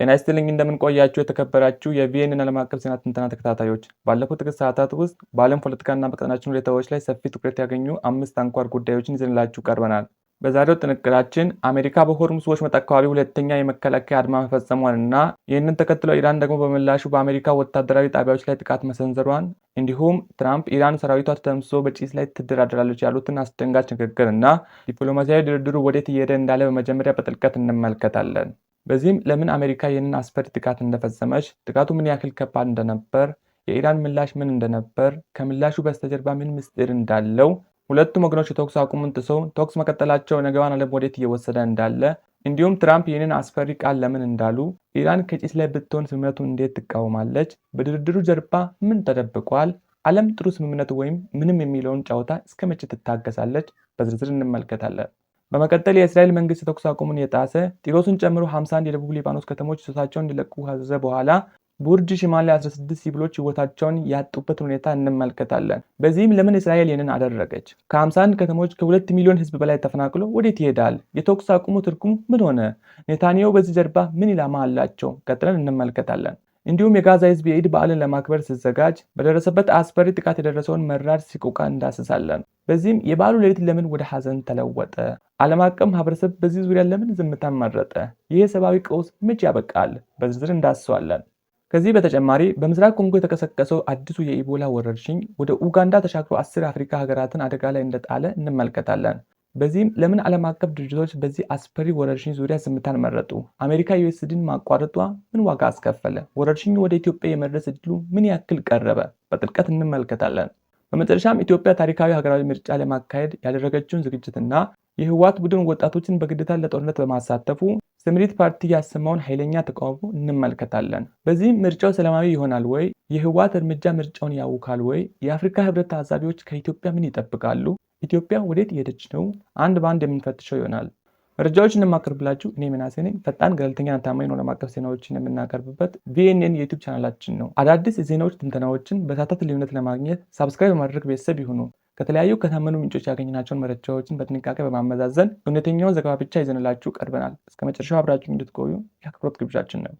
ጤና ይስጥልኝ እንደምን ቆያችሁ የተከበራችሁ የቪኤንኤን ዓለም አቀፍ ዜና ትንተና ተከታታዮች። ባለፉት ጥቂት ሰዓታት ውስጥ በዓለም ፖለቲካና በቀጠናችን ሁኔታዎች ላይ ሰፊ ትኩረት ያገኙ 5 አንኳር ጉዳዮችን ይዘንላችሁ ቀርበናል። በዛሬው ጥንቅራችን አሜሪካ በሆርሙዝ ወሽመጥ አካባቢ ሁለተኛ የመከላከያ አድማ መፈጸሟንና ይህንን ተከትሎ ኢራን ደግሞ በምላሹ በአሜሪካ ወታደራዊ ጣቢያዎች ላይ ጥቃት መሰንዘሯን እንዲሁም ትራምፕ ኢራን ሰራዊቷ ተደምስሶ በጭስ ላይ ትደራደራለች ያሉትን አስደንጋጭ ንግግርና ዲፕሎማሲያዊ ድርድሩ ወዴት እየሄደ እንዳለ በመጀመሪያ በጥልቀት እንመለከታለን። በዚህም ለምን አሜሪካ ይህንን አስፈሪ ጥቃት እንደፈጸመች፣ ጥቃቱ ምን ያክል ከባድ እንደነበር፣ የኢራን ምላሽ ምን እንደነበር፣ ከምላሹ በስተጀርባ ምን ምስጢር እንዳለው፣ ሁለቱም ወገኖች የተኩስ አቁሙን ጥሰው ተኩስ መቀጠላቸው ነገዋን ዓለም ወዴት እየወሰደ እንዳለ፣ እንዲሁም ትራምፕ ይህንን አስፈሪ ቃል ለምን እንዳሉ፣ ኢራን ከጭስ ላይ ብትሆን ስምምነቱን እንዴት ትቃወማለች፣ በድርድሩ ጀርባ ምን ተደብቋል፣ ዓለም ጥሩ ስምምነት ወይም ምንም የሚለውን ጨዋታ እስከ መቼ ትታገሳለች፣ በዝርዝር እንመለከታለን። በመቀጠል የእስራኤል መንግስት የተኩስ አቁሙን የጣሰ ጢሮስን ጨምሮ 51 የደቡብ ሊባኖስ ከተሞች ይዞታቸውን እንዲለቁ ካዘዘ በኋላ ቡርጅ ሽማሌ 16 ሲቪሎች ህይወታቸውን ያጡበትን ሁኔታ እንመለከታለን። በዚህም ለምን እስራኤል ይህንን አደረገች? ከ51 ከተሞች ከ2 ሚሊዮን ህዝብ በላይ ተፈናቅሎ ወዴት ይሄዳል? የተኩስ አቁሙ ትርጉሙ ምን ሆነ? ኔታንያሁ በዚህ ጀርባ ምን ኢላማ አላቸው? ቀጥለን እንመለከታለን። እንዲሁም የጋዛ ህዝብ የኢድ በዓልን ለማክበር ሲዘጋጅ በደረሰበት አስፈሪ ጥቃት የደረሰውን መራር ሲቆቃ እንዳስሳለን። በዚህም የበዓሉ ሌሊት ለምን ወደ ሐዘን ተለወጠ? ዓለም አቀፍ ማህበረሰብ በዚህ ዙሪያ ለምን ዝምታን መረጠ? ይህ ሰብአዊ ቀውስ መቼ ያበቃል? በዝርዝር እንዳስሰዋለን። ከዚህ በተጨማሪ በምስራቅ ኮንጎ የተቀሰቀሰው አዲሱ የኢቦላ ወረርሽኝ ወደ ኡጋንዳ ተሻግሮ 10 የአፍሪካ ሀገራትን አደጋ ላይ እንደጣለ እንመለከታለን። በዚህም ለምን ዓለም አቀፍ ድርጅቶች በዚህ አስፈሪ ወረርሽኝ ዙሪያ ዝምታን መረጡ? አሜሪካ ዩኤስዲን ማቋረጧ ምን ዋጋ አስከፈለ? ወረርሽኙ ወደ ኢትዮጵያ የመድረስ ዕድሉ ምን ያክል ቀረበ? በጥልቀት እንመለከታለን። በመጨረሻም ኢትዮጵያ ታሪካዊ ሀገራዊ ምርጫ ለማካሄድ ያደረገችውን ዝግጅትና የህወሓት ቡድን ወጣቶችን በግዴታ ለጦርነት በማሳተፉ ስምሪት ፓርቲ ያሰማውን ኃይለኛ ተቃውሞ እንመለከታለን። በዚህም ምርጫው ሰላማዊ ይሆናል ወይ? የህወሓት እርምጃ ምርጫውን ያውካል ወይ? የአፍሪካ ህብረት ታዛቢዎች ከኢትዮጵያ ምን ይጠብቃሉ? ኢትዮጵያ ወዴት እየሄደች ነው? አንድ በአንድ የምንፈትሸው ይሆናል። መረጃዎችን የማቀርብላችሁ እኔ ምናሴ ነኝ። ፈጣን ገለልተኛና ታማኝ ዓለም አቀፍ ዜናዎችን የምናቀርብበት ቪኤንኤን የዩቲዩብ ቻናላችን ነው። አዳዲስ የዜናዎች ትንተናዎችን በሰዓታት ልዩነት ለማግኘት ሳብስክራይብ በማድረግ ቤተሰብ ይሁኑ። ከተለያዩ ከታመኑ ምንጮች ያገኘናቸውን መረጃዎችን በጥንቃቄ በማመዛዘን እውነተኛውን ዘገባ ብቻ ይዘንላችሁ ቀርበናል። እስከ መጨረሻው አብራችሁ እንድትቆዩ የአክብሮት ግብዣችን ነው።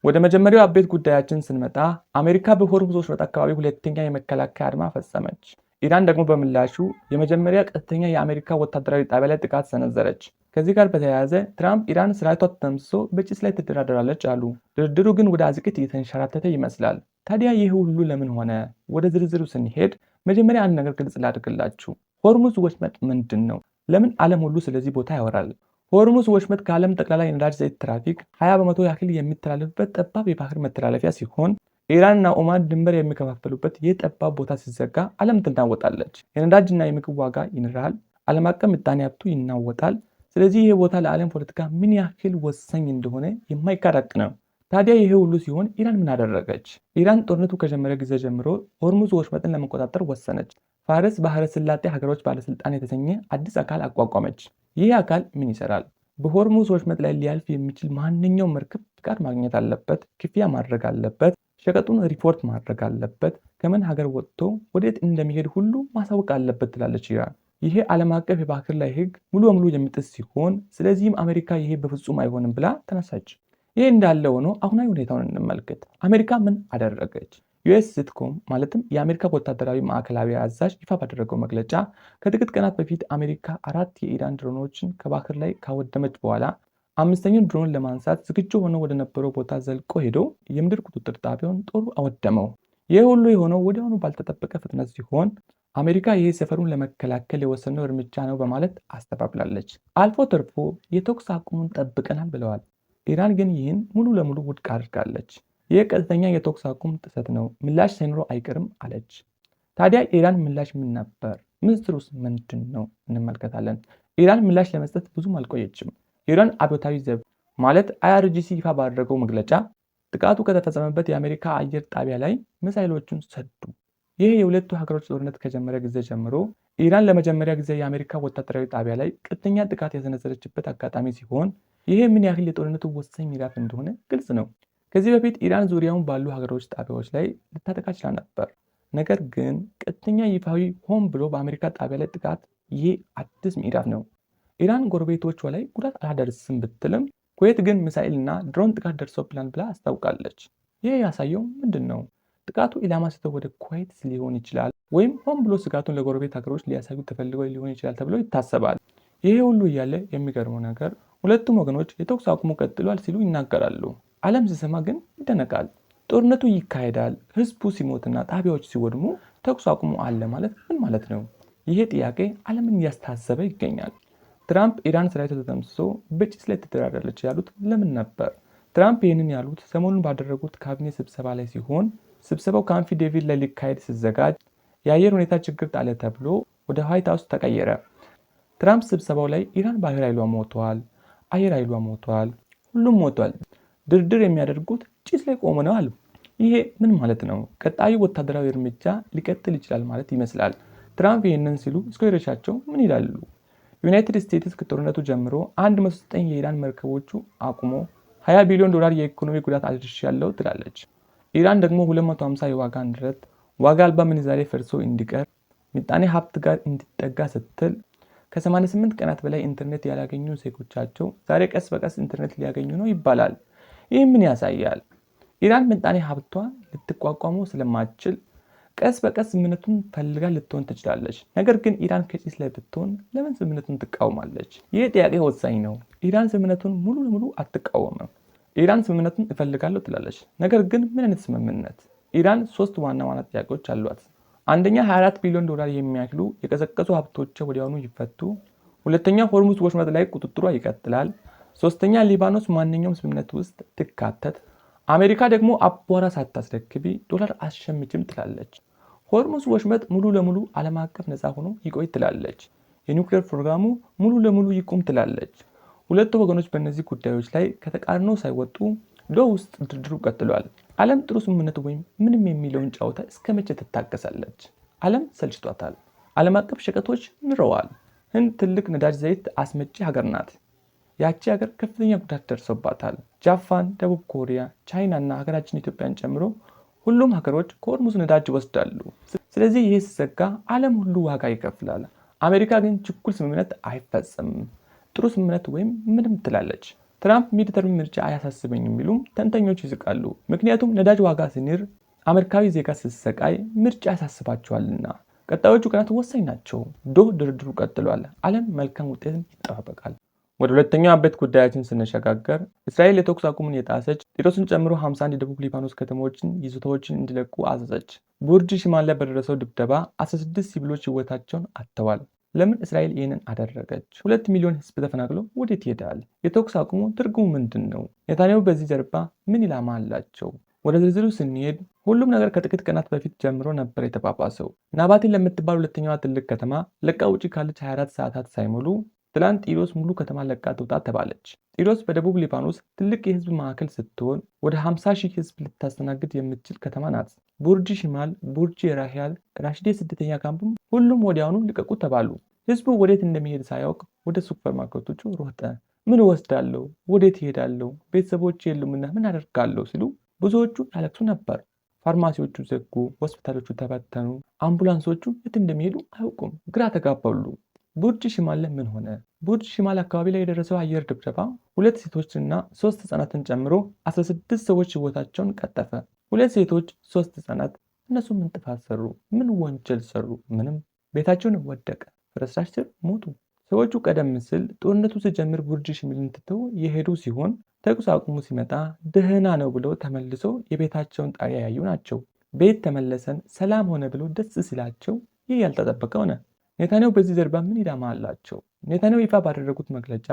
ወደ መጀመሪያው አቤት ጉዳያችን ስንመጣ አሜሪካ በሆርሙዝ ወሽመጥ አካባቢ ሁለተኛ የመከላከያ አድማ ፈጸመች። ኢራን ደግሞ በምላሹ የመጀመሪያ ቀጥተኛ የአሜሪካ ወታደራዊ ጣቢያ ላይ ጥቃት ሰነዘረች። ከዚህ ጋር በተያያዘ ትራምፕ ኢራን ሰራዊቷ ተደምስሶ በጭስ ላይ ትደራደራለች አሉ። ድርድሩ ግን ወደ አዝቅት እየተንሸራተተ ይመስላል። ታዲያ ይህ ሁሉ ለምን ሆነ? ወደ ዝርዝሩ ስንሄድ መጀመሪያ አንድ ነገር ግልጽ ላድርግላችሁ። ሆርሙዝ ወሽመጥ ምንድን ነው? ለምን ዓለም ሁሉ ስለዚህ ቦታ ያወራል? ሆርሙዝ ወሽመጥ ከዓለም ጠቅላላ የነዳጅ ዘይት ትራፊክ 20 በመቶ ያክል የሚተላለፍበት ጠባብ የባህር መተላለፊያ ሲሆን ኢራንና ኦማን ድንበር የሚከፋፈሉበት ይህ ጠባብ ቦታ ሲዘጋ ዓለም ትናወጣለች። የነዳጅና የምግብ ዋጋ ይንራል። ዓለም አቀፍ ምጣኔ ሀብቱ ይናወጣል። ስለዚህ ይህ ቦታ ለዓለም ፖለቲካ ምን ያክል ወሳኝ እንደሆነ የማይካድ ሀቅ ነው። ታዲያ ይሄ ሁሉ ሲሆን ኢራን ምን አደረገች? ኢራን ጦርነቱ ከጀመረ ጊዜ ጀምሮ ሆርሙዝ ወሽመጥን ለመቆጣጠር ወሰነች። ፋርስ ባህረ ሰላጤ ሀገሮች ባለስልጣን የተሰኘ አዲስ አካል አቋቋመች። ይህ አካል ምን ይሰራል? በሆርሙዝ ወሽመጥ ላይ ሊያልፍ የሚችል ማንኛውም መርከብ ፍቃድ ማግኘት አለበት፣ ክፍያ ማድረግ አለበት፣ ሸቀጡን ሪፖርት ማድረግ አለበት፣ ከምን ሀገር ወጥቶ ወዴት እንደሚሄድ ሁሉ ማሳወቅ አለበት ትላለች ኢራን። ይሄ ዓለም አቀፍ የባህር ላይ ህግ ሙሉ በሙሉ የሚጥስ ሲሆን ስለዚህም አሜሪካ ይሄ በፍጹም አይሆንም ብላ ተነሳች። ይሄ እንዳለ ሆኖ አሁናዊ ሁኔታውን እንመልከት። አሜሪካ ምን አደረገች? ዩኤስ ሲትኮም ማለትም የአሜሪካ ወታደራዊ ማዕከላዊ አዛዥ ይፋ ባደረገው መግለጫ ከጥቂት ቀናት በፊት አሜሪካ 4 የኢራን ድሮኖችን ከባህር ላይ ካወደመች በኋላ 5ኛውን ድሮን ለማንሳት ዝግጁ ሆኖ ወደ ነበረው ቦታ ዘልቆ ሄዶ የምድር ቁጥጥር ጣቢያውን ጦሩ አወደመው። ይህ ሁሉ የሆነው ወዲያውኑ ባልተጠበቀ ፍጥነት ሲሆን አሜሪካ ይህ ሰፈሩን ለመከላከል የወሰነው እርምጃ ነው በማለት አስተባብላለች። አልፎ ተርፎ የተኩስ አቁሙን ጠብቀናል ብለዋል። ኢራን ግን ይህን ሙሉ ለሙሉ ውድቅ አድርጋለች። ይህ ቀጥተኛ የተኩስ አቁም ጥሰት ነው፣ ምላሽ ሳይኖረው አይቀርም አለች። ታዲያ ኢራን ምላሽ ምን ነበር? ምስጢሩስ ምንድን ነው? እንመልከታለን። ኢራን ምላሽ ለመስጠት ብዙም አልቆየችም። ኢራን አብዮታዊ ዘብ ማለት IRGC ይፋ ባደረገው መግለጫ ጥቃቱ ከተፈጸመበት የአሜሪካ አየር ጣቢያ ላይ ሚሳይሎቹን ሰዱ። ይህ የሁለቱ ሀገሮች ጦርነት ከጀመረ ጊዜ ጀምሮ ኢራን ለመጀመሪያ ጊዜ የአሜሪካ ወታደራዊ ጣቢያ ላይ ቀጥተኛ ጥቃት የሰነዘረችበት አጋጣሚ ሲሆን ይሄ ምን ያህል የጦርነቱ ወሳኝ ምዕራፍ እንደሆነ ግልጽ ነው። ከዚህ በፊት ኢራን ዙሪያውን ባሉ ሀገሮች ጣቢያዎች ላይ ልታጠቃ ችላ ነበር። ነገር ግን ቀጥተኛ ይፋዊ ሆን ብሎ በአሜሪካ ጣቢያ ላይ ጥቃት ይሄ አዲስ ምዕራፍ ነው። ኢራን ጎረቤቶቿ ላይ ጉዳት አላደርስም ብትልም ኩዌት ግን ሚሳኤልና ድሮን ጥቃት ደርሶብናል ብላ አስታውቃለች። ይህ ያሳየው ምንድን ነው? ጥቃቱ ኢላማ ስተው ወደ ኩዌት ሊሆን ይችላል ወይም ሆን ብሎ ስጋቱን ለጎረቤት ሀገሮች ሊያሳዩ ተፈልገው ሊሆን ይችላል ተብሎ ይታሰባል። ይሄ ሁሉ እያለ የሚገርመው ነገር ሁለቱም ወገኖች የተኩስ አቁሙ ቀጥሏል ሲሉ ይናገራሉ። ዓለም ሲሰማ ግን ይደነቃል። ጦርነቱ ይካሄዳል፣ ህዝቡ ሲሞትና ጣቢያዎች ሲወድሙ ተኩስ አቁሙ አለ ማለት ምን ማለት ነው? ይሄ ጥያቄ ዓለምን እያስታዘበ ይገኛል። ትራምፕ ኢራን ሰራዊቷ ተደምስሶ በጭስ ላይ ትደራደራለች ያሉት ለምን ነበር? ትራምፕ ይህንን ያሉት ሰሞኑን ባደረጉት ካቢኔ ስብሰባ ላይ ሲሆን ስብሰባው ካምፕ ዴቪድ ላይ ሊካሄድ ሲዘጋጅ የአየር ሁኔታ ችግር ጣለ ተብሎ ወደ ዋይት ሃውስ ተቀየረ። ትራምፕ ስብሰባው ላይ ኢራን ባህር ኃይሏ ሞቷል፣ አየር ኃይሏ ሞቷል፣ ሁሉም ሞቷል፣ ድርድር የሚያደርጉት ጭስ ላይ ቆመ ነው አሉ። ይሄ ምን ማለት ነው? ቀጣዩ ወታደራዊ እርምጃ ሊቀጥል ይችላል ማለት ይመስላል። ትራምፕ ይህንን ሲሉ እስከሌሎቻቸው ምን ይላሉ? ዩናይትድ ስቴትስ ከጦርነቱ ጀምሮ 109 የኢራን መርከቦቹ አቁሞ $20 ቢሊዮን የኢኮኖሚ ጉዳት አድርሻለሁ ትላለች። ኢራን ደግሞ 250 የዋጋ ንረት ዋጋ አልባ ምንዛሬ ፈርሶ እንዲቀር ምጣኔ ሀብት ጋር እንዲጠጋ ስትል ከ88 ቀናት በላይ ኢንተርኔት ያላገኙ ዜጎቻቸው ዛሬ ቀስ በቀስ ኢንተርኔት ሊያገኙ ነው ይባላል። ይህ ምን ያሳያል? ኢራን ምጣኔ ሀብቷ ልትቋቋመው ስለማትችል ቀስ በቀስ ስምምነቱን ፈልጋ ልትሆን ትችላለች። ነገር ግን ኢራን ከጭስ ላይ ብትሆን ለምን ስምምነቱን ትቃወማለች? ይህ ጥያቄ ወሳኝ ነው። ኢራን ስምምነቱን ሙሉ ለሙሉ አትቃወምም። ኢራን ስምምነቱን እፈልጋለሁ ትላለች። ነገር ግን ምን አይነት ስምምነት? ኢራን 3 ዋና ዋና ጥያቄዎች አሏት። አንደኛ $24 ቢሊዮን የሚያክሉ የቀዘቀዙ ሀብቶች ወዲያውኑ ይፈቱ። ሁለተኛ ሆርሙዝ ወሽመጥ ላይ ቁጥጥሯ ይቀጥላል። ሶስተኛ ሊባኖስ ማንኛውም ስምምነት ውስጥ ትካተት። አሜሪካ ደግሞ አቧራ ሳታስረክቢ ዶላር አሸምችም ትላለች። ሆርሙዝ ወሽመጥ ሙሉ ለሙሉ ዓለም አቀፍ ነፃ ሆኖ ይቆይ ትላለች። የኒውክሌር ፕሮግራሙ ሙሉ ለሙሉ ይቁም ትላለች። ሁለቱ ወገኖች በእነዚህ ጉዳዮች ላይ ከተቃርኖ ሳይወጡ ዶሃ ውስጥ ድርድሩ ቀጥሏል። ዓለም ጥሩ ስምምነት ወይም ምንም የሚለውን ጨዋታ እስከ መቼ ትታገሳለች? ዓለም ሰልችቷታል። ዓለም አቀፍ ሸቀጦች ንረዋል። ህንድ ትልቅ ነዳጅ ዘይት አስመጪ ሀገር ናት። ያቺ ሀገር ከፍተኛ ጉዳት ደርሶባታል። ጃፓን፣ ደቡብ ኮሪያ፣ ቻይና እና ሀገራችን ኢትዮጵያን ጨምሮ ሁሉም ሀገሮች ከሆርሙዝ ነዳጅ ይወስዳሉ። ስለዚህ ይህ ሲዘጋ ዓለም ሁሉ ዋጋ ይከፍላል። አሜሪካ ግን ችኩል ስምምነት አይፈጸምም፣ ጥሩ ስምምነት ወይም ምንም ትላለች። ትራምፕ ሚድተርም ምርጫ አያሳስበኝ የሚሉም ተንታኞች ይስቃሉ። ምክንያቱም ነዳጅ ዋጋ ሲንር አሜሪካዊ ዜጋ ሲሰቃይ ምርጫ ያሳስባቸዋልና። ቀጣዮቹ ቀናት ወሳኝ ናቸው። ዶሃ ድርድሩ ቀጥሏል። ዓለም መልካም ውጤትን ይጠባበቃል። ወደ ሁለተኛው አበይት ጉዳያችን ስንሸጋገር እስራኤል የተኩስ አቁሙን የጣሰች ጢሮስን ጨምሮ 51 የደቡብ ሊባኖስ ከተሞችን ይዞታዎችን እንዲለቁ አዘዘች። ቡርጅ ሽማል ላይ በደረሰው ድብደባ 16 ሲቪሎች ህይወታቸውን አጥተዋል። ለምን እስራኤል ይህንን አደረገች? 2 ሚሊዮን ህዝብ ተፈናቅሎ ወዴት ይሄዳል? የተኩስ አቁሙ ትርጉሙ ምንድን ነው? ኔታንያሁ በዚህ ጀርባ ምን ኢላማ አላቸው? ወደ ዝርዝሩ ስንሄድ ሁሉም ነገር ከጥቂት ቀናት በፊት ጀምሮ ነበር የተባባሰው። ናባቴን ለምትባል ሁለተኛዋ ትልቅ ከተማ ለቃ ውጪ ካለች 24 ሰዓታት ሳይሞሉ ትላንት ጢሮስ ሙሉ ከተማ ለቃ ትውጣ ተባለች። ጢሮስ በደቡብ ሊባኖስ ትልቅ የህዝብ ማዕከል ስትሆን ወደ 50,000 ህዝብ ልታስተናግድ የምትችል ከተማ ናት። ቡርጅ ሽማል፣ ቡርጅ የራህያል፣ ራሽዴ ስደተኛ ካምፕም ሁሉም ወዲያውኑ ልቀቁ ተባሉ። ህዝቡ ወዴት እንደሚሄድ ሳያውቅ ወደ ሱፐር ማርኬቶቹ ሮጠ። ምን ወስዳለሁ? ወዴት ይሄዳለሁ? ቤተሰቦች የሉምና ምን አደርጋለሁ ሲሉ ብዙዎቹ ያለቅሱ ነበር። ፋርማሲዎቹ ዘጉ፣ ሆስፒታሎቹ ተበተኑ፣ አምቡላንሶቹ የት እንደሚሄዱ አያውቁም፣ ግራ ተጋባሉ። ቡርጅ ሽማል ላይ ምን ሆነ? ቡርጅ ሽማል አካባቢ ላይ የደረሰው አየር ድብደባ 2 ሴቶችና 3 ህጻናትን ጨምሮ 16 ሰዎች ህይወታቸውን ቀጠፈ። 2 ሴቶች፣ 3 ህጻናት። እነሱ ምን ጥፋት ሰሩ? ምን ወንጀል ሰሩ? ምንም። ቤታቸውን ወደቀ፣ ፍርስራሽ ስር ሞቱ። ሰዎቹ ቀደም ሲል ጦርነቱ ሲጀምር ቡርጅ ሽማልን ትተው የሄዱ ሲሆን ተኩስ አቁሙ ሲመጣ ደህና ነው ብለው ተመልሰው የቤታቸውን ጣሪያ ያዩ ናቸው። ቤት ተመለሰን፣ ሰላም ሆነ ብለው ደስ ሲላቸው ይህ ያልተጠበቀ ሆነ። ኔታንያሁ በዚህ ጀርባ ምን ኢላማ አላቸው? ኔታንያሁ ይፋ ባደረጉት መግለጫ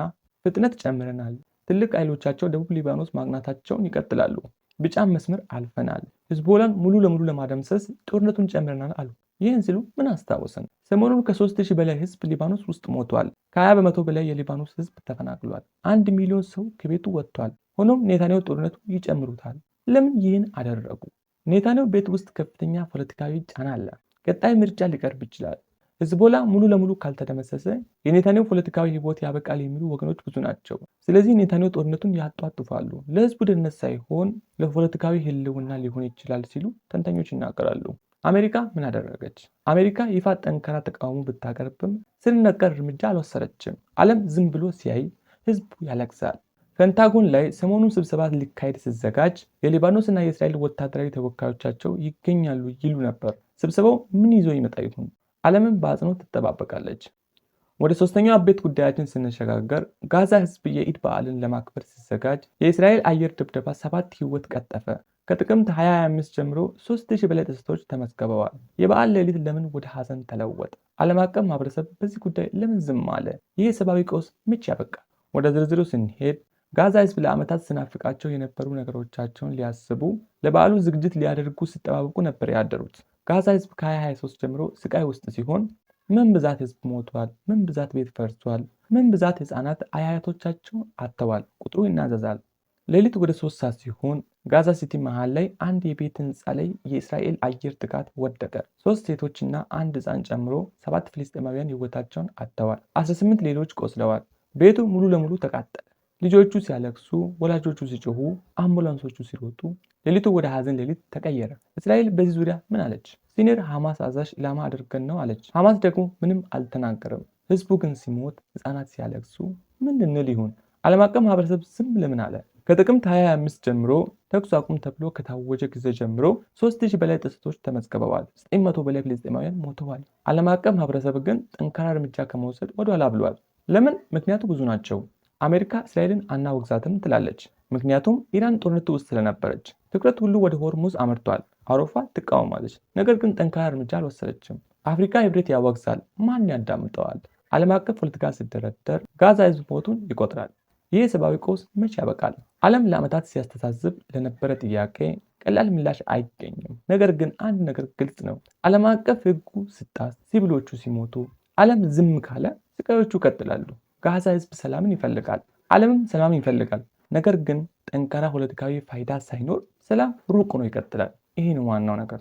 ፍጥነት ጨምረናል፣ ትልቅ ኃይሎቻቸው ደቡብ ሊባኖስ ማቅናታቸውን ይቀጥላሉ፣ ቢጫ መስመር አልፈናል፣ ሂዝቦላን ሙሉ ለሙሉ ለማደምሰስ ጦርነቱን ጨምረናል አሉ። ይህን ሲሉ ምን አስታወሰን? ሰሞኑን ከ3,000 በላይ ህዝብ ሊባኖስ ውስጥ ሞቷል። ከ20 በመቶ በላይ የሊባኖስ ህዝብ ተፈናቅሏል። 1 ሚሊዮን ሰው ከቤቱ ወጥቷል። ሆኖም ኔታንያሁ ጦርነቱ ይጨምሩታል። ለምን ይህን አደረጉ? ኔታንያሁ ቤት ውስጥ ከፍተኛ ፖለቲካዊ ጫና አለ። ቀጣይ ምርጫ ሊቀርብ ይችላል። ሂዝቦላ ሙሉ ለሙሉ ካልተደመሰሰ የኔታንያሁ ፖለቲካዊ ህይወት ያበቃል የሚሉ ወገኖች ብዙ ናቸው። ስለዚህ ኔታንያሁ ጦርነቱን ያጧጡፋሉ። ለህዝቡ ደህንነት ሳይሆን ለፖለቲካዊ ህልውና ሊሆን ይችላል ሲሉ ተንታኞች ይናገራሉ። አሜሪካ ምን አደረገች? አሜሪካ ይፋ ጠንካራ ተቃውሞ ብታቀርብም ስር ነቀል እርምጃ አልወሰደችም። ዓለም ዝም ብሎ ሲያይ ህዝቡ ያለቅሳል። ፔንታጎን ላይ ሰሞኑን ስብሰባ ሊካሄድ ሲዘጋጅ የሊባኖስና የእስራኤል ወታደራዊ ተወካዮቻቸው ይገኛሉ ይሉ ነበር። ስብሰባው ምን ይዞ ይመጣ ይሆን? ዓለምን በአጽንኦት ትጠባበቃለች። ወደ ሶስተኛው አበይት ጉዳያችን ስንሸጋገር ጋዛ ህዝብ የኢድ በዓልን ለማክበር ሲዘጋጅ የእስራኤል አየር ድብደባ 7 ህይወት ቀጠፈ። ከጥቅምት 2025 ጀምሮ 3000 በላይ ጥሰቶች ተመዝግበዋል። የበዓል ሌሊት ለምን ወደ ሐዘን ተለወጠ? ዓለም አቀፍ ማህበረሰብ በዚህ ጉዳይ ለምን ዝም አለ? ይህ የሰብአዊ ቀውስ መቼ ያበቃ? ወደ ዝርዝሩ ስንሄድ ጋዛ ህዝብ ለዓመታት ስናፍቃቸው የነበሩ ነገሮቻቸውን ሊያስቡ ለበዓሉ ዝግጅት ሊያደርጉ ሲጠባበቁ ነበር ያደሩት። ጋዛ ህዝብ ከ2023 ጀምሮ ስቃይ ውስጥ ሲሆን ምን ብዛት ህዝብ ሞቷል፣ ምን ብዛት ቤት ፈርሷል፣ ምን ብዛት ህፃናት አያቶቻቸውን አጥተዋል። ቁጥሩ ይናዘዛል። ሌሊት ወደ 3 ሰዓት ሲሆን ጋዛ ሲቲ መሃል ላይ አንድ የቤት ህንፃ ላይ የእስራኤል አየር ጥቃት ወደቀ። 3 ሴቶችና አንድ ህፃን ጨምሮ 7 ፍልስጤማውያን ህይወታቸውን አጥተዋል። 18 ሌሎች ቆስለዋል። ቤቱ ሙሉ ለሙሉ ተቃጠለ። ልጆቹ ሲያለቅሱ፣ ወላጆቹ ሲጮሁ፣ አምቡላንሶቹ ሲሮጡ፣ ሌሊቱ ወደ ሐዘን ሌሊት ተቀየረ። እስራኤል በዚህ ዙሪያ ምን አለች? ሲኒር ሐማስ አዛዥ ኢላማ አድርገን ነው አለች። ሐማስ ደግሞ ምንም አልተናገረም። ህዝቡ ግን ሲሞት፣ ህፃናት ሲያለቅሱ ምን ልንል ይሆን? ዓለም አቀፍ ማህበረሰብ ዝም ለምን አለ? ከጥቅምት 2025 ጀምሮ ተኩስ አቁም ተብሎ ከታወጀ ጊዜ ጀምሮ 3000 በላይ ጥሰቶች ተመዝግበዋል። 900 በላይ ፍልስጤማውያን ሞተዋል። ዓለም አቀፍ ማህበረሰብ ግን ጠንካራ እርምጃ ከመውሰድ ወደኋላ ብሏል። ለምን? ምክንያቱ ብዙ ናቸው። አሜሪካ እስራኤልን አናወግዛትም ትላለች፣ ምክንያቱም ኢራን ጦርነቱ ውስጥ ስለነበረች። ትኩረት ሁሉ ወደ ሆርሙዝ አመርቷል። አውሮፓ ትቃወማለች፣ ነገር ግን ጠንካራ እርምጃ አልወሰደችም። አፍሪካ ህብረት ያወግዛል፣ ማን ያዳምጠዋል? ዓለም አቀፍ ፖለቲካ ሲደረደር ጋዛ ህዝብ ሞቱን ይቆጥራል። ይህ የሰብአዊ ቀውስ መቼ ያበቃል? ዓለም ለዓመታት ሲያስተሳስብ ለነበረ ጥያቄ ቀላል ምላሽ አይገኝም። ነገር ግን አንድ ነገር ግልጽ ነው። ዓለም አቀፍ ህጉ ሲጣስ፣ ሲቪሎቹ ሲሞቱ፣ ዓለም ዝም ካለ ስቃዮቹ ይቀጥላሉ። ጋዛ ህዝብ ሰላምን ይፈልጋል፣ ዓለምም ሰላም ይፈልጋል። ነገር ግን ጠንካራ ፖለቲካዊ ፋይዳ ሳይኖር ሰላም ሩቅ ሆኖ ይቀጥላል። ይህ ነው ዋናው ነገር።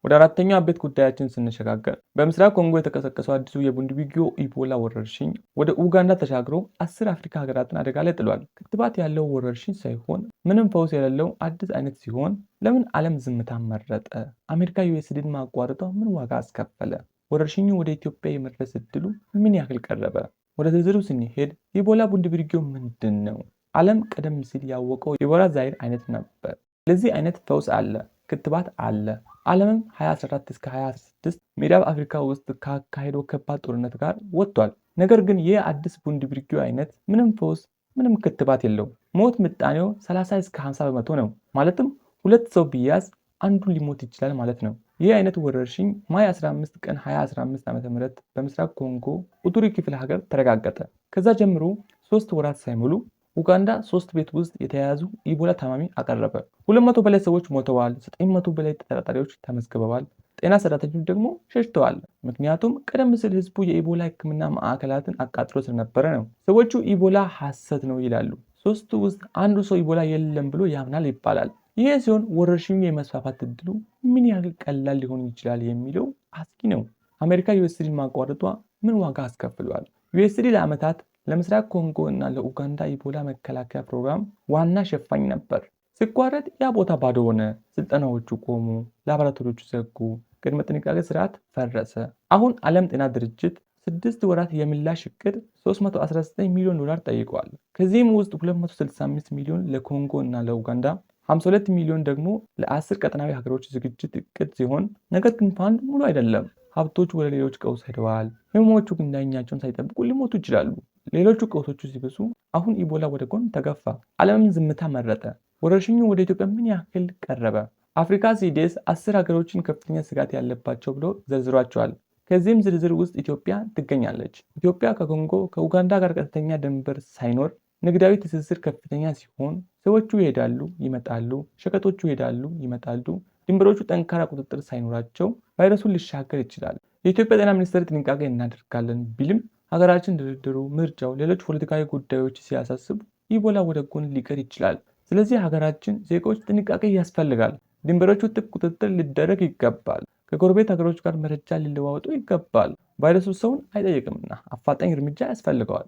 ወደ አራተኛው አበይት ጉዳያችን ስንሸጋገር በምስራቅ ኮንጎ የተቀሰቀሰው አዲሱ የቡንዲቡጊዮ ኢቦላ ወረርሽኝ ወደ ኡጋንዳ ተሻግሮ 10 አፍሪካ ሀገራትን አደጋ ላይ ጥሏል። ክትባት ያለው ወረርሽኝ ሳይሆን ምንም ፈውስ የሌለው አዲስ አይነት ሲሆን ለምን ዓለም ዝምታን መረጠ? አሜሪካ ዩኤስዲን ማቋረጧ ምን ዋጋ አስከፈለ? ወረርሽኙ ወደ ኢትዮጵያ የመድረስ እድሉ ምን ያህል ቀረበ? ወደ ዝርዝሩ ስንሄድ ኢቦላ ቡንዲቡጊዮ ምንድን ነው? ዓለም ቀደም ሲል ያወቀው ኢቦላ ዛይር አይነት ነበር። ለዚህ አይነት ፈውስ አለ፣ ክትባት አለ። ዓለምም 2014 እስከ 2026 ምዕራብ አፍሪካ ውስጥ ካካሄደው ከባድ ጦርነት ጋር ወጥቷል። ነገር ግን ይህ አዲስ ቡንዲቡጊዮ አይነት ምንም ፈውስ፣ ምንም ክትባት የለውም። ሞት ምጣኔው 30 እስከ 50 በመቶ ነው። ማለትም 2 ሰው ቢያዝ አንዱ ሊሞት ይችላል ማለት ነው። ይህ አይነት ወረርሽኝ ማይ 15 ቀን 2015 ዓ.ም በምስራቅ ኮንጎ ኡቱሪ ክፍለ ሀገር ተረጋገጠ። ከዛ ጀምሮ 3 ወራት ሳይሞሉ ኡጋንዳ 3 ቤት ውስጥ የተያያዙ ኢቦላ ታማሚ አቀረበ። 200 በላይ ሰዎች ሞተዋል። 900 በላይ ተጠርጣሪዎች ተመዝግበዋል። ጤና ሰራተኞች ደግሞ ሸሽተዋል። ምክንያቱም ቀደም ሲል ህዝቡ የኢቦላ ሕክምና ማዕከላትን አቃጥሎ ስለነበረ ነው። ሰዎቹ ኢቦላ ሐሰት ነው ይላሉ። 3ቱ ውስጥ አንዱ ሰው ኢቦላ የለም ብሎ ያምናል ይባላል። ይህ ሲሆን ወረርሽኙ የመስፋፋት እድሉ ምን ያህል ቀላል ሊሆን ይችላል የሚለው አስጊ ነው። አሜሪካ ዩኤስዲን ማቋረጧ ምን ዋጋ አስከፍሏል? ዩኤስዲ ለዓመታት ለምስራቅ ኮንጎ እና ለኡጋንዳ ኢቦላ መከላከያ ፕሮግራም ዋና ሸፋኝ ነበር። ሲቋረጥ ያ ቦታ ባዶ ሆነ። ስልጠናዎቹ ቆሙ፣ ላቦራቶሪዎቹ ዘጉ፣ ቅድመ ጥንቃቄ ስርዓት ፈረሰ። አሁን ዓለም ጤና ድርጅት 6 ወራት የምላሽ እቅድ $319 ሚሊዮን ጠይቋል። ከዚህም ውስጥ 265 ሚሊዮን ለኮንጎ እና ለኡጋንዳ፣ 52 ሚሊዮን ደግሞ ለ10 ቀጠናዊ ሀገሮች ዝግጅት እቅድ ሲሆን፣ ነገር ግን ፋንድ ሙሉ አይደለም። ሀብቶቹ ወደ ሌሎች ቀውስ ሄደዋል። ህመሞቹ ግን ዳኛቸውን ሳይጠብቁ ሊሞቱ ይችላሉ። ሌሎቹ ቀውሶቹ ሲብሱ አሁን ኢቦላ ወደ ጎን ተገፋ። ዓለምም ዝምታ መረጠ። ወረርሽኙ ወደ ኢትዮጵያ ምን ያህል ቀረበ? አፍሪካ ሲዲኤስ 10 ሀገሮችን ከፍተኛ ስጋት ያለባቸው ብሎ ዘርዝሯቸዋል። ከዚህም ዝርዝር ውስጥ ኢትዮጵያ ትገኛለች። ኢትዮጵያ ከኮንጎ ከኡጋንዳ ጋር ቀጥተኛ ድንበር ሳይኖር ንግዳዊ ትስስር ከፍተኛ ሲሆን ሰዎቹ ይሄዳሉ ይመጣሉ፣ ሸቀጦቹ ይሄዳሉ ይመጣሉ። ድንበሮቹ ጠንካራ ቁጥጥር ሳይኖራቸው ቫይረሱን ሊሻገር ይችላል። የኢትዮጵያ ጤና ሚኒስቴር ጥንቃቄ እናደርጋለን ቢልም ሀገራችን ድርድሩ፣ ምርጫው፣ ሌሎች ፖለቲካዊ ጉዳዮች ሲያሳስቡ ኢቦላ ወደ ጎን ሊቀር ይችላል። ስለዚህ ሀገራችን ዜጎች ጥንቃቄ ያስፈልጋል። ድንበሮቹ ጥብቅ ቁጥጥር ሊደረግ ይገባል። ከጎረቤት ሀገሮች ጋር መረጃ ሊለዋወጡ ይገባል። ቫይረሱ ሰውን አይጠይቅምና አፋጣኝ እርምጃ ያስፈልገዋል።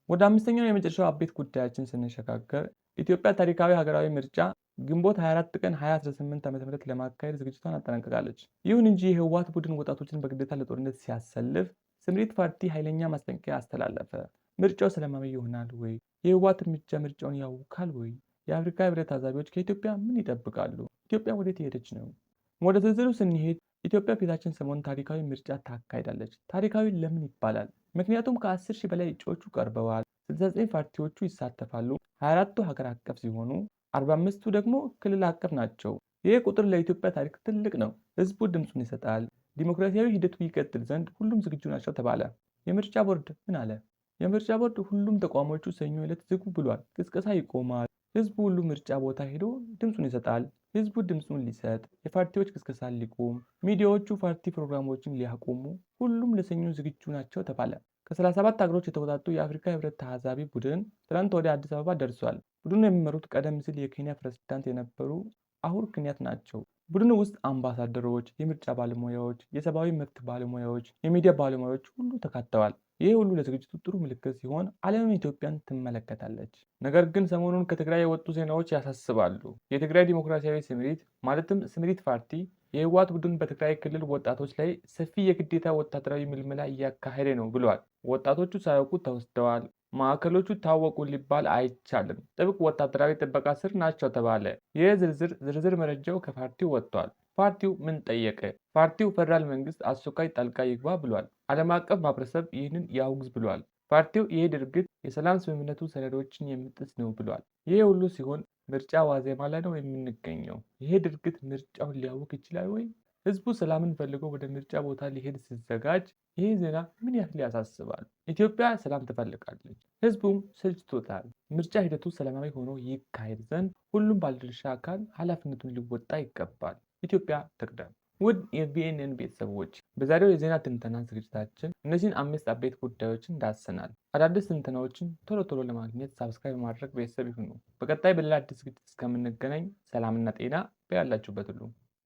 ወደ አምስተኛው የመጨረሻው አበይት ጉዳያችን ስንሸጋገር ኢትዮጵያ ታሪካዊ ሀገራዊ ምርጫ ግንቦት 24 ቀን 2018 ዓ.ም ለማካሄድ ዝግጅቷን አጠናቅቃለች። ይሁን እንጂ የህወሓት ቡድን ወጣቶችን በግዴታ ለጦርነት ሲያሰልፍ ስምሪት ፓርቲ ኃይለኛ ማስጠንቀቂያ አስተላለፈ። ምርጫው ሰላማዊ ይሆናል ወይ? የህወሓት እርምጃ ምርጫውን ያውካል ወይ? የአፍሪካ ህብረት ታዛቢዎች ከኢትዮጵያ ምን ይጠብቃሉ? ኢትዮጵያ ወዴት እየሄደች ነው? ወደ ዝርዝሩ ስንሄድ ኢትዮጵያ ፊታችን ሰሞን ታሪካዊ ምርጫ ታካሂዳለች። ታሪካዊ ለምን ይባላል? ምክንያቱም ከ10 ሺህ በላይ እጩዎች ቀርበዋል። 69 ፓርቲዎቹ ይሳተፋሉ። 24ቱ ሀገር አቀፍ ሲሆኑ 45ቱ ደግሞ ክልል አቀፍ ናቸው። ይህ ቁጥር ለኢትዮጵያ ታሪክ ትልቅ ነው። ህዝቡ ድምፁን ይሰጣል። ዲሞክራሲያዊ ሂደቱ ይቀጥል ዘንድ ሁሉም ዝግጁ ናቸው ተባለ። የምርጫ ቦርድ ምን አለ? የምርጫ ቦርድ ሁሉም ተቋሞቹ ሰኞ ዕለት ዝጉ ብሏል። ቅስቀሳ ይቆማል። ህዝቡ ሁሉ ምርጫ ቦታ ሄዶ ድምፁን ይሰጣል። ህዝቡ ድምፁን ሊሰጥ፣ የፓርቲዎች ቅስቀሳ ሊቆም፣ ሚዲያዎቹ ፓርቲ ፕሮግራሞችን ሊያቆሙ፣ ሁሉም ለሰኞ ዝግጁ ናቸው ተባለ። ከ37 ሀገሮች የተውጣጡ የአፍሪካ ህብረት ታዛቢ ቡድን ትናንት ወደ አዲስ አበባ ደርሷል። ቡድኑ የሚመሩት ቀደም ሲል የኬንያ ፕሬዝዳንት የነበሩ አሁር ኬንያት ናቸው። ቡድኑ ውስጥ አምባሳደሮች፣ የምርጫ ባለሙያዎች፣ የሰብአዊ መብት ባለሙያዎች፣ የሚዲያ ባለሙያዎች ሁሉ ተካተዋል። ይህ ሁሉ ለዝግጅቱ ጥሩ ምልክት ሲሆን ዓለምም ኢትዮጵያን ትመለከታለች። ነገር ግን ሰሞኑን ከትግራይ የወጡ ዜናዎች ያሳስባሉ። የትግራይ ዲሞክራሲያዊ ስምሪት ማለትም ስምሪት ፓርቲ የህወሓት ቡድን በትግራይ ክልል ወጣቶች ላይ ሰፊ የግዴታ ወታደራዊ ምልመላ እያካሄደ ነው ብሏል። ወጣቶቹ ሳያውቁ ተወስደዋል። ማዕከሎቹ ታወቁ ሊባል አይቻልም። ጥብቅ ወታደራዊ ጥበቃ ስር ናቸው ተባለ። ይህ ዝርዝር መረጃው ከፓርቲው ወጥቷል። ፓርቲው ምን ጠየቀ? ፓርቲው ፌደራል መንግስት አስቸኳይ ጣልቃ ይግባ ብሏል። ዓለም አቀፍ ማህበረሰብ ይህንን ያውግዝ ብሏል። ፓርቲው ይህ ድርጊት የሰላም ስምምነቱ ሰነዶችን የሚጥስ ነው ብሏል። ይህ ሁሉ ሲሆን ምርጫ ዋዜማ ላይ ነው የምንገኘው። ይሄ ድርጊት ምርጫውን ሊያውክ ይችላል ወይ? ህዝቡ ሰላምን ፈልጎ ወደ ምርጫ ቦታ ሊሄድ ሲዘጋጅ ይህ ዜና ምን ያህል ያሳስባል? ኢትዮጵያ ሰላም ትፈልጋለች፣ ህዝቡም ሰልችቶታል። ምርጫ ሂደቱ ሰላማዊ ሆኖ ይካሄድ ዘንድ ሁሉም ባለድርሻ አካል ኃላፊነቱን ሊወጣ ይገባል። ኢትዮጵያ ትቅደም። ውድ የቢኤንኤን ቤተሰቦች በዛሬው የዜና ትንተና ዝግጅታችን እነዚህን 5 አበይት ጉዳዮችን ዳሰናል። አዳዲስ ትንተናዎችን ቶሎ ቶሎ ለማግኘት ሳብስክራይብ ማድረግ ቤተሰብ ይሁኑ። በቀጣይ በሌላ አዲስ ዝግጅት እስከምንገናኝ ሰላምና ጤና በያላችሁበት ሁሉ